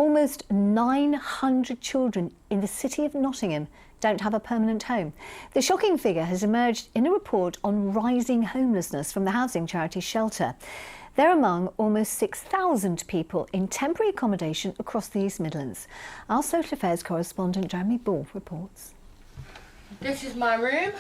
Almost 900 children in the city of Nottingham don't have a permanent home. The shocking figure has emerged in a report on rising homelessness from the housing charity Shelter. They're among almost 6,000 people in temporary accommodation across the East Midlands. Our social affairs correspondent Jeremy Ball reports. This is my room.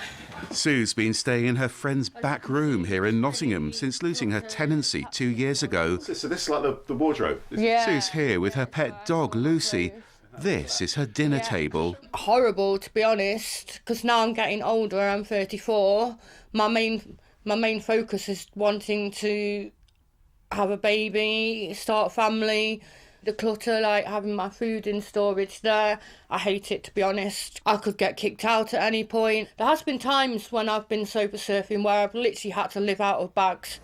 Sue's been staying in her friend's back room here in Nottingham since losing her tenancy 2 years ago. So this is like the wardrobe? Yeah. Sue's here with her pet dog Lucy. This is her dinner table. Horrible, to be honest, because now I'm getting older, I'm 34. My main focus is wanting to have a baby, start a family. The clutter, like having my food in storage there, I hate it, to be honest. I could get kicked out at any point. There has been times when I've been sofa surfing where I've literally had to live out of bags.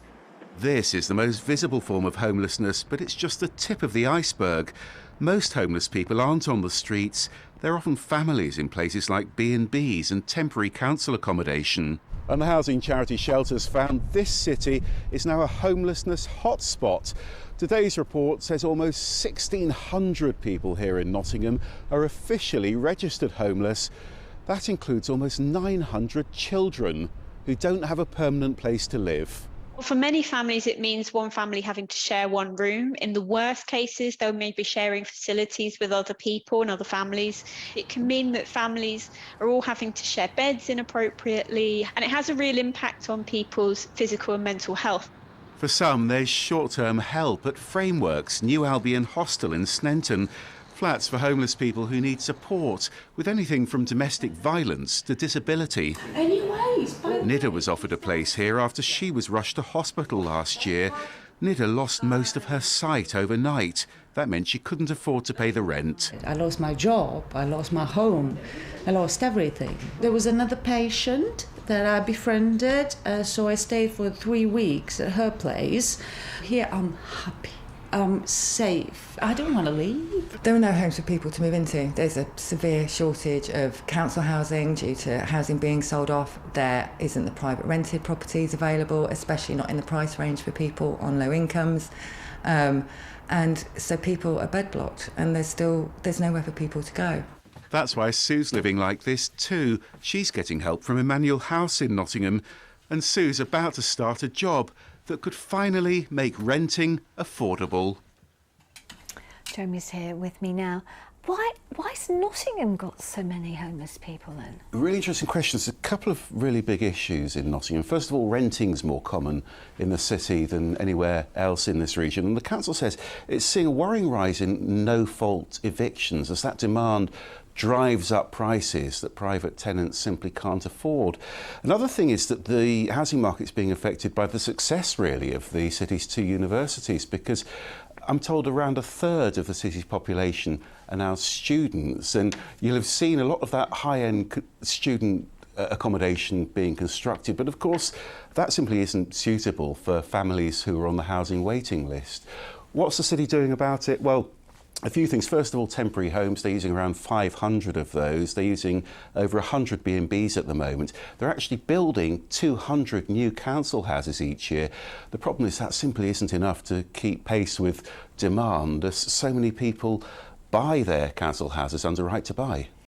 This is the most visible form of homelessness, but it's just the tip of the iceberg. Most homeless people aren't on the streets. They're often families in places like B&Bs and temporary council accommodation. And the housing charity Shelter's found this city is now a homelessness hotspot. Today's report says almost 1,600 people here in Nottingham are officially registered homeless. That includes almost 900 children who don't have a permanent place to live. For many families, it means one family having to share one room. In the worst cases, they may be sharing facilities with other people and other families. It can mean that families are all having to share beds inappropriately, and it has a real impact on people's physical and mental health. For some, there's short-term help at Frameworks, New Albion Hostel in Sneinton. Flats for homeless people who need support with anything from domestic violence to disability. Nida was offered a place here after she was rushed to hospital last year. Nida lost most of her sight overnight. That meant she couldn't afford to pay the rent. I lost my job, I lost my home, I lost everything. There was another patient that I befriended, so I stayed for 3 weeks at her place. Here I'm happy. I'm safe. I don't want to leave. There are no homes for people to move into. There's a severe shortage of council housing due to housing being sold off. There isn't the private rented properties available, especially not in the price range for people on low incomes. And so people are bedlocked and there's nowhere for people to go. That's why Sue's living like this too. She's getting help from Emmanuel House in Nottingham, and Sue's about to start a job that could finally make renting affordable. Jeremy's here with me now. Why's Nottingham got so many homeless people then? Really interesting questions. A couple of really big issues in Nottingham. First of all, renting's more common in the city than anywhere else in this region. And the council says it's seeing a worrying rise in no-fault evictions as that demand drives up prices that private tenants simply can't afford. Another thing is that the housing market's being affected by the success, really, of the city's two universities, because I'm told around a third of the city's population are now students, and you'll have seen a lot of that high-end student accommodation being constructed, but of course that simply isn't suitable for families who are on the housing waiting list. What's the city doing about it? Well, a few things. First of all, temporary homes. They're using around 500 of those. They're using over 100 B&Bs at the moment. They're actually building 200 new council houses each year. The problem is that simply isn't enough to keep pace with demand, as so many people buy their council houses under right to buy.